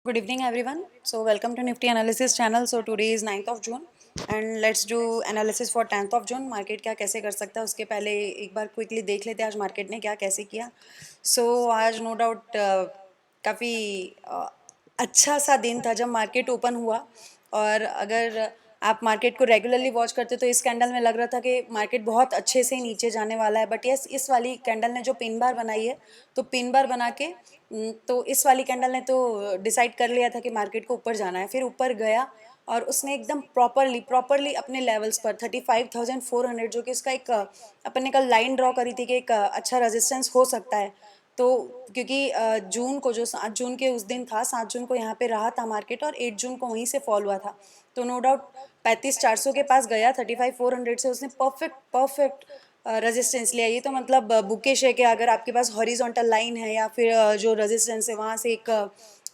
Good evening, everyone. So, welcome to Nifty Analysis channel. So, today is 9th of June and let's do analysis for 10th of June. Market क्या कैसे कर सकता है उसके पहले एक बार क्विकली देख लेते हैं आज मार्केट ने क्या कैसे किया. आज नो डाउट काफ़ी अच्छा सा दिन था जब मार्केट ओपन हुआ. और अगर आप मार्केट को रेगुलरली वॉच करते तो इस कैंडल में लग रहा था कि मार्केट बहुत अच्छे से नीचे जाने वाला है. बट यस, इस वाली कैंडल ने जो पिन बार बनाई है तो पिन बार बना के तो इस वाली कैंडल ने तो डिसाइड कर लिया था कि मार्केट को ऊपर जाना है. फिर ऊपर गया और उसने एकदम प्रॉपरली अपने लेवल्स पर 35,400 जो कि उसका एक अपन ने कल लाइन ड्रॉ करी थी कि एक अच्छा रेजिस्टेंस हो सकता है. तो क्योंकि जून को जो 7 जून के उस दिन था, 7 जून को यहाँ पे रहा था मार्केट और 8 जून को वहीं से फॉल हुआ था. तो नो डाउट 35,400 के पास गया, 35,400 से उसने परफेक्ट रेजिस्टेंस लिया. ये तो मतलब बुकिश है कि अगर आपके पास हॉरिजॉन्टल लाइन है या फिर जो रेजिस्टेंस है वहाँ से एक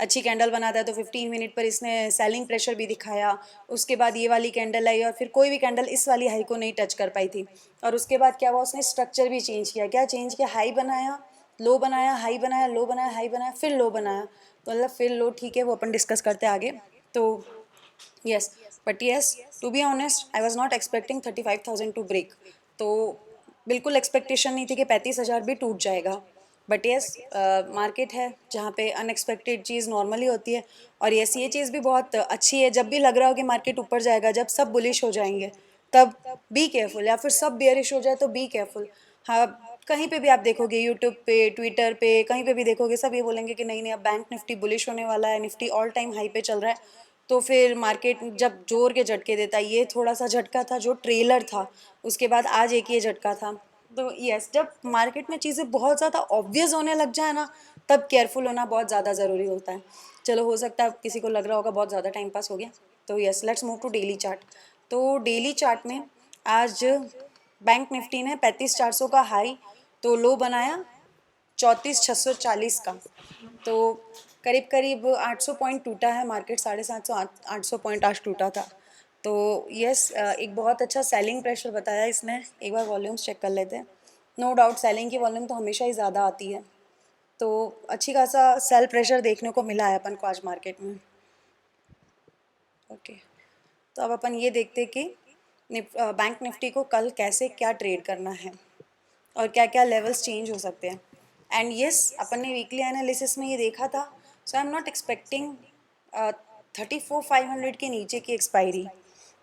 अच्छी कैंडल बनाता है तो 15 मिनट पर इसने सेलिंग प्रेशर भी दिखाया. उसके बाद ये वाली कैंडल आई और फिर कोई भी कैंडल इस वाली हाई को नहीं टच कर पाई थी. और उसके बाद क्या हुआ, उसने स्ट्रक्चर भी चेंज किया. क्या चेंज किया? हाई बनाया, लो बनाया, हाई बनाया, लो बनाया, हाई बनाया, फिर लो बनाया. तो मतलब फिर लो, ठीक है, वो अपन डिस्कस करते हैं आगे. तो yes, but yes, to be honest I was not expecting 35,000 to break. तो बिल्कुल एक्सपेक्टेशन नहीं थी कि 35,000 भी टूट जाएगा. बट यस, मार्केट है जहाँ पे अनएक्सपेक्टेड चीज़ नॉर्मली होती है. और यस, ये चीज़ भी बहुत अच्छी है. जब भी लग रहा हो कि मार्केट ऊपर जाएगा, जब सब बुलिश हो जाएंगे तब बी केयरफुल, या फिर सब बेयरिश हो जाए तो बी केयरफुल. हाँ, कहीं पे भी आप देखोगे, यूट्यूब पे, ट्विटर पे, कहीं पे भी देखोगे, सब ये बोलेंगे कि नहीं नहीं अब बैंक निफ्टी बुलिश होने वाला है, निफ्टी ऑल टाइम हाई पे चल रहा है. तो फिर मार्केट जब जोर के झटके देता है, ये थोड़ा सा झटका था जो ट्रेलर था, उसके बाद आज एक ये झटका था. तो यस, जब मार्केट में चीज़ें बहुत ज़्यादा ऑब्वियस होने लग जाए ना, तब केयरफुल होना बहुत ज़्यादा ज़रूरी होता है. चलो, हो सकता है किसी को लग रहा होगा बहुत ज़्यादा टाइम पास हो गया. तो yes, let's move to daily chart. तो डेली चार्ट में आज बैंक निफ्टी ने 35,400 का हाई तो लो बनाया 34,640 का. तो करीब करीब 800 पॉइंट टूटा है मार्केट, 750 800 पॉइंट आज टूटा था. तो यस, एक बहुत अच्छा सेलिंग प्रेशर बताया इसने. एक बार वॉल्यूम्स चेक कर लेते हैं. नो डाउट सेलिंग की वॉल्यूम तो हमेशा ही ज़्यादा आती है. तो अच्छी खासा सेल प्रेशर देखने को मिला है अपन को आज मार्केट में. ओके, तो अब अपन ये देखते कि बैंक निफ्टी को कल कैसे क्या ट्रेड करना है और क्या क्या लेवल्स चेंज हो सकते हैं. एंड यस, अपन ने वीकली एनालिसिस में ये देखा था. सो आई एम नॉट एक्सपेक्टिंग 34,500 के नीचे की एक्सपायरी.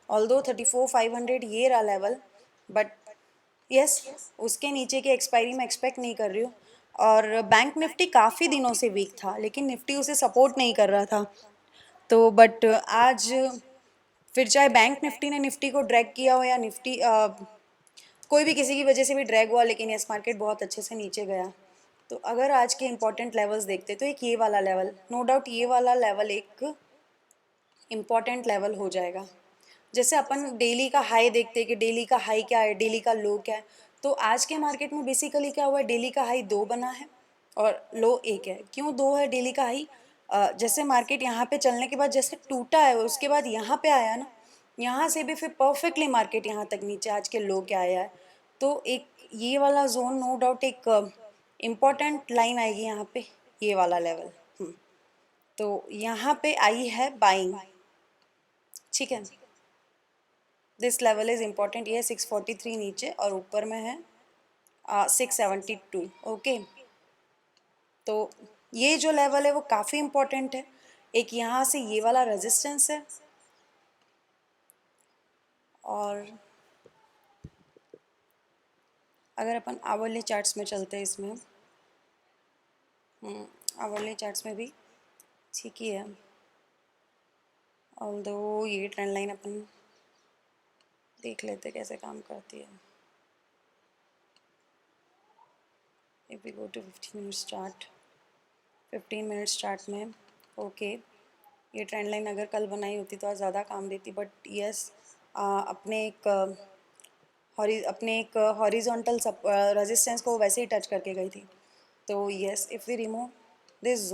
ऑल्दो 34,500 ये रहा लेवल, बट यस, उसके नीचे की एक्सपायरी मैं एक्सपेक्ट नहीं कर रही हूँ. और बैंक निफ्टी काफ़ी दिनों से वीक था लेकिन निफ्टी उसे सपोर्ट नहीं कर रहा था. तो बट आज फिर चाहे बैंक निफ्टी ने निफ्टी को ड्रैग किया हो या निफ्टी कोई भी किसी की वजह से भी ड्रैग हुआ, लेकिन यस मार्केट बहुत अच्छे से नीचे गया. तो अगर आज के इंपॉर्टेंट लेवल्स देखते तो एक ये वाला लेवल, नो डाउट ये वाला लेवल एक इम्पॉर्टेंट लेवल हो जाएगा. जैसे अपन डेली का हाई देखते हैं कि डेली का हाई क्या है, डेली का लो क्या है. तो आज के मार्केट में बेसिकली क्या हुआ है, डेली का हाई 2 बना है और लो 1 है. क्यों 2 है डेली का हाई? जैसे मार्केट यहाँ पे चलने के बाद जैसे टूटा है उसके बाद यहाँ पे आया ना, यहाँ से भी फिर परफेक्टली मार्केट यहाँ तक नीचे आज के लो क्या आया है. तो एक ये वाला जोन नो डाउट एक इम्पॉर्टेंट लाइन आएगी यहाँ पे, ये वाला लेवल. तो यहाँ पे आई है बाइंग, ठीक है. This level is important. ये 643 नीचे और ऊपर में है 672. ओके, तो ये जो लेवल है वो काफ़ी इम्पॉर्टेंट है. एक यहाँ से ये वाला रेजिस्टेंस है. और अगर अपन आवरली चार्ट्स में चलते हैं, इसमें आवरली चार्ट्स में भी ठीक ही है. ऑल्दो ये ट्रेंड लाइन अपन देख लेते कैसे काम करती है. If we go to 15 minutes chart, 15 minutes chart में ओके, ये ट्रेंड लाइन अगर कल बनाई होती तो आज ज़्यादा काम देती. बट यस, अपने एक हॉरिजॉन्टल रेजिस्टेंस को वैसे ही टच करके गई थी. तो yes, if we remove this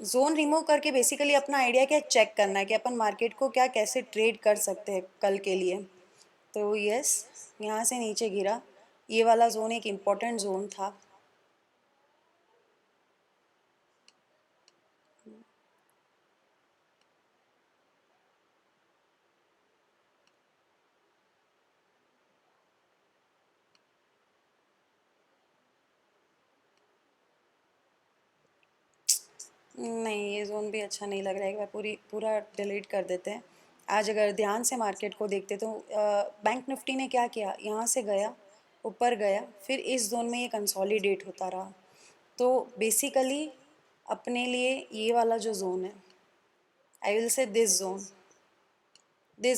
zone remove करके बेसिकली अपना आइडिया क्या चेक करना है कि अपन मार्केट को क्या कैसे ट्रेड कर सकते हैं कल के लिए. तो यस, यहाँ से नीचे गिरा, ये वाला जोन एक इम्पॉर्टेंट जोन था. नहीं, ये जोन भी अच्छा नहीं लग रहा है, एक बार पूरा डिलीट कर देते हैं। आज अगर ध्यान से मार्केट को देखते तो बैंक निफ्टी ने क्या किया, यहाँ से गया, ऊपर गया, फिर इस जोन में ये कंसोलिडेट होता रहा। तो बेसिकली अपने लिए ये वाला जो जोन है, I will say this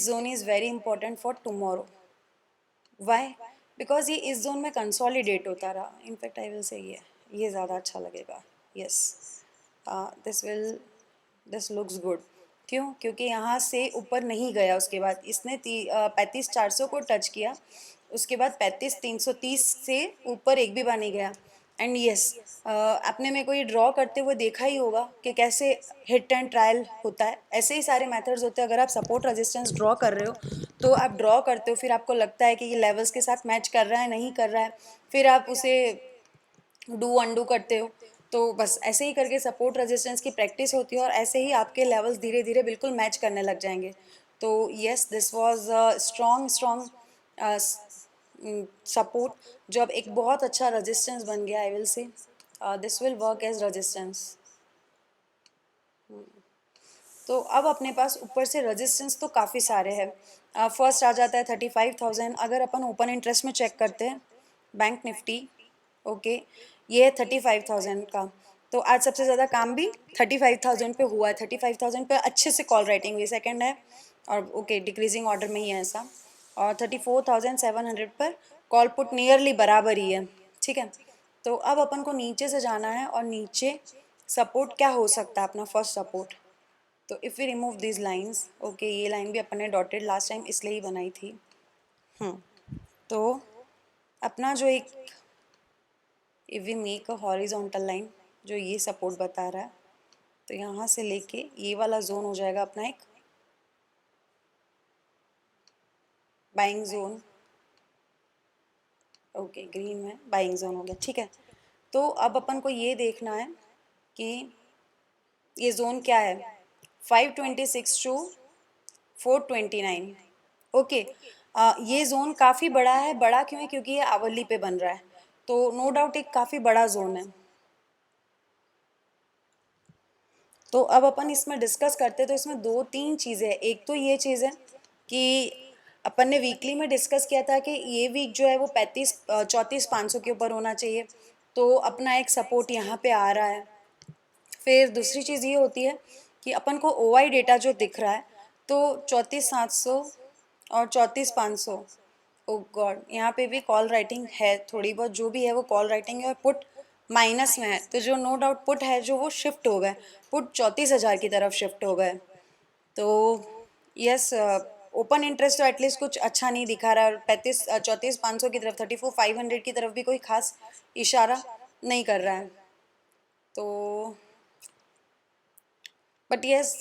zone is very important for tomorrow. Why? Because ये इस जोन में कंसोलिडेट होता रहा। इनफैक्ट आई विल से ये ज़्यादा अच्छा लगेगा। Yes, this will this looks good. क्यों? क्योंकि यहाँ से ऊपर नहीं गया, उसके बाद इसने 35,400 को टच किया, उसके बाद 35,330 से ऊपर एक भी बार नहीं गया। एंड यस, आपने मेरे को ये ड्रॉ करते हुए देखा ही होगा कि कैसे हिट एंड ट्रायल होता है। ऐसे ही सारे मेथड्स होते हैं। अगर आप सपोर्ट रेजिस्टेंस ड्रॉ कर रहे हो तो आप ड्रॉ करते हो, फिर आपको लगता है कि ये लेवल्स के साथ मैच कर रहा है, नहीं कर रहा है, फिर आप उसे डू अनडू करते हो। तो बस ऐसे ही करके सपोर्ट रेजिस्टेंस की प्रैक्टिस होती है और ऐसे ही आपके लेवल्स धीरे धीरे बिल्कुल मैच करने लग जाएंगे। तो yes, this was strong strong support, जो अब एक बहुत अच्छा रेजिस्टेंस बन गया। I will say this will work as resistance. तो अब अपने पास ऊपर से रेजिस्टेंस तो काफ़ी सारे हैं। फर्स्ट आ जाता है 35,000। अगर अपन ओपन इंटरेस्ट में चेक करते हैं बैंक निफ्टी, ओके, ये है 35,000 का। तो आज सबसे ज़्यादा काम भी 35,000 पे हुआ है। 35,000 पे अच्छे से कॉल राइटिंग हुई, सेकंड है, और ओके डिक्रीजिंग ऑर्डर में ही है ऐसा। और 34,700 पर कॉल पुट नियरली बराबर ही है। ठीक है, तो अब अपन को नीचे से जाना है, और नीचे सपोर्ट क्या हो सकता है अपना फर्स्ट सपोर्ट। तो if we remove this lines, okay, ये लाइन भी अपन ने डॉटेड लास्ट टाइम इसलिए ही बनाई थी। तो अपना जो एक, if we make a horizontal line जो ये सपोर्ट बता रहा है, तो यहाँ से लेके ये वाला जोन हो जाएगा अपना एक बाइंग जोन। ओके, ग्रीन में बाइंग जोन हो गया। ठीक है, तो अब अपन को ये देखना है कि ये जोन क्या है, 526 टू 429। ओके, ये जोन काफ़ी बड़ा है। बड़ा क्यों है? क्योंकि ये आवली पे बन रहा है, तो नो डाउट एक काफ़ी बड़ा जोन है। तो अब अपन इसमें डिस्कस करते, तो इसमें दो तीन चीज़ें हैं। एक तो ये चीज़ है कि अपन ने वीकली में डिस्कस किया था कि ये वीक जो है वो 34,500 के ऊपर होना चाहिए। तो अपना एक सपोर्ट यहाँ पे आ रहा है। फिर दूसरी चीज़ ये होती है कि अपन को ओआई डेटा जो दिख रहा है, तो 34,700 और 34,500। ओ गॉड, यहाँ पे भी कॉल राइटिंग है थोड़ी बहुत, जो भी है वो कॉल राइटिंग है, और पुट माइनस में है। तो जो नो डाउट पुट है जो वो शिफ्ट हो गए, पुट 34,000 की तरफ शिफ्ट हो गए। तो यस, ओपन इंटरेस्ट तो एटलीस्ट कुछ अच्छा नहीं दिखा रहा है, और 34,500 की तरफ, 34,500 की तरफ भी कोई खास इशारा नहीं कर रहा है। तो बट यस,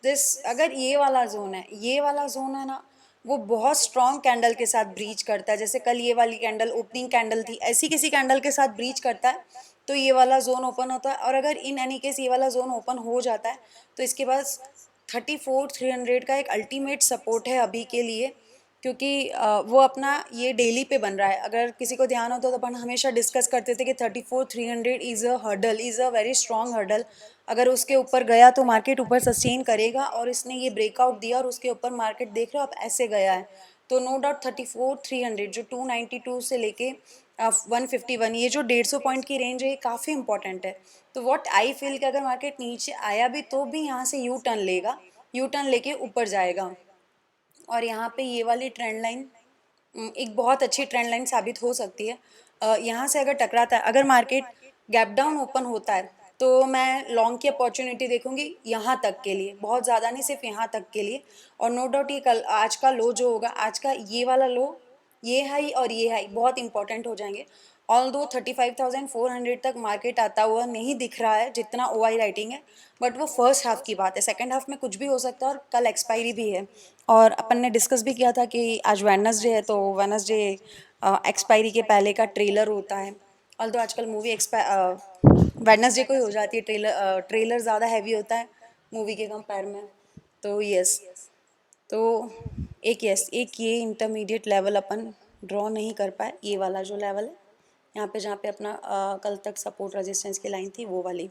दिस, अगर ये वाला जोन है, ये वाला जोन है ना, वो बहुत स्ट्रॉन्ग कैंडल के साथ ब्रीच करता है। जैसे कल ये वाली कैंडल ओपनिंग कैंडल थी, ऐसी किसी कैंडल के साथ ब्रीच करता है तो ये वाला जोन ओपन होता है। और अगर इन एनी केस ये वाला जोन ओपन हो जाता है तो इसके पास 34,300 का एक अल्टीमेट सपोर्ट है अभी के लिए, क्योंकि वो अपना ये डेली पे बन रहा है। अगर किसी को ध्यान हो तो अपन हमेशा डिस्कस करते थे कि 34,300 is a hurdle, is a very strong hurdle. अगर उसके ऊपर गया तो मार्केट ऊपर सस्टेन करेगा, और इसने ये ब्रेकआउट दिया और उसके ऊपर मार्केट देख रहे हो आप ऐसे गया है। तो नो डाउट 34,300 जो 292 से लेके 151, ये जो 150 पॉइंट की रेंज है, ये काफ़ी इंपॉर्टेंट है। तो व्हाट आई फील कि अगर मार्केट नीचे आया भी तो भी यहाँ से यू टर्न लेगा, यू टर्न लेके ऊपर जाएगा। और यहाँ पे ये वाली ट्रेंड लाइन एक बहुत अच्छी ट्रेंड लाइन साबित हो सकती है। यहाँ से अगर टकराता है, अगर मार्केट गैप डाउन ओपन होता है, तो मैं लॉन्ग की अपॉर्चुनिटी देखूंगी यहाँ तक के लिए, बहुत ज़्यादा नहीं, सिर्फ यहाँ तक के लिए। और नो डाउट ये कल आज का लो जो होगा, आज का ये वाला लो, ये हाई और ये हाई बहुत इंपॉर्टेंट हो जाएंगे। ऑल दो 35,400 तक मार्केट आता हुआ नहीं दिख रहा है जितना ओआई राइटिंग है, बट वो फर्स्ट हाफ की बात है। सेकंड हाफ में कुछ भी हो सकता है, और कल एक्सपायरी भी है। और अपन ने डिस्कस भी किया था कि आज वेडनेसडे है, तो वेडनेसडे एक्सपायरी के पहले का ट्रेलर होता है। ऑल्दो आजकल मूवी वेडनेसडे को ही हो जाती है। ट्रेलर ज़्यादा हैवी होता है मूवी के कंपेयर में। तो यस, तो एक यस, एक ये इंटरमीडिएट लेवल अपन ड्रॉ नहीं कर पाए, ये वाला जो लेवल है यहाँ पे, जहाँ पे अपना कल तक सपोर्ट रेजिस्टेंस की लाइन थी वो वाली।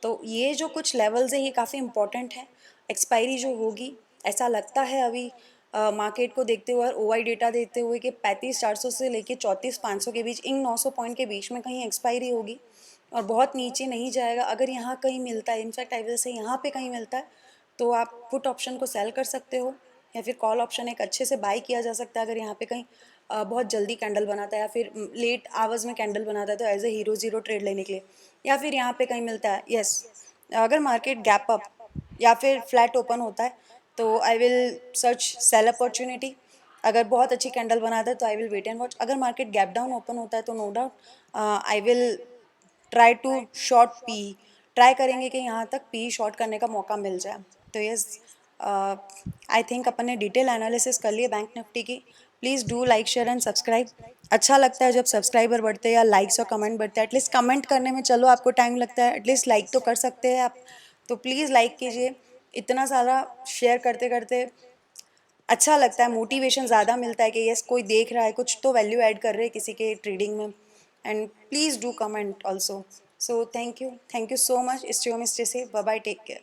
तो ये जो कुछ लेवल्स है ये काफ़ी इंपॉर्टेंट है। एक्सपायरी जो होगी, ऐसा लगता है अभी मार्केट को देखते हुए और ओआई डेटा देखते हुए कि 35,400 से लेके 34,500 के बीच, इन 900 पॉइंट के बीच में कहीं एक्सपायरी होगी और बहुत नीचे नहीं जाएगा। अगर यहाँ कहीं मिलता है, इनफैक्ट आई विल से यहाँ पे कहीं मिलता है, तो आप पुट ऑप्शन को सेल कर सकते हो या फिर कॉल ऑप्शन एक अच्छे से बाय किया जा सकता है। अगर यहाँ पे कहीं बहुत जल्दी कैंडल बनाता है या फिर लेट आवर्स में कैंडल बनाता है तो as a hero zero trade लेने के लिए, या फिर यहाँ पे कहीं मिलता है। यस, अगर मार्केट गैप अप या फिर फ्लैट ओपन होता है तो I will search sell opportunity. अगर बहुत अच्छी कैंडल बनाता है तो I will wait and watch. अगर मार्केट गैप डाउन ओपन होता है तो no doubt I will try to short P, try करेंगे कि यहाँ तक पी शॉर्ट करने का मौका मिल जाए। तो यस, आई थिंक अपन ने डिटेल एनालिसिस कर लिए बैंक निफ्टी की। Please do like share and subscribe. अच्छा लगता है जब सब्सक्राइबर बढ़ते हैं या लाइक्स और कमेंट बढ़ते हैं। एटलीस्ट कमेंट करने में चलो आपको टाइम लगता है, एटलीस्ट लाइक तो कर सकते हैं आप। तो प्लीज़ लाइक कीजिए। इतना सारा शेयर करते करते अच्छा लगता है, मोटिवेशन ज़्यादा मिलता है कि यस कोई देख रहा है, कुछ तो वैल्यू ऐड कर रहे हैं किसी के ट्रेडिंग में। And please do comment also. So thank you so much. Stay home, stay safe, bye bye, take care.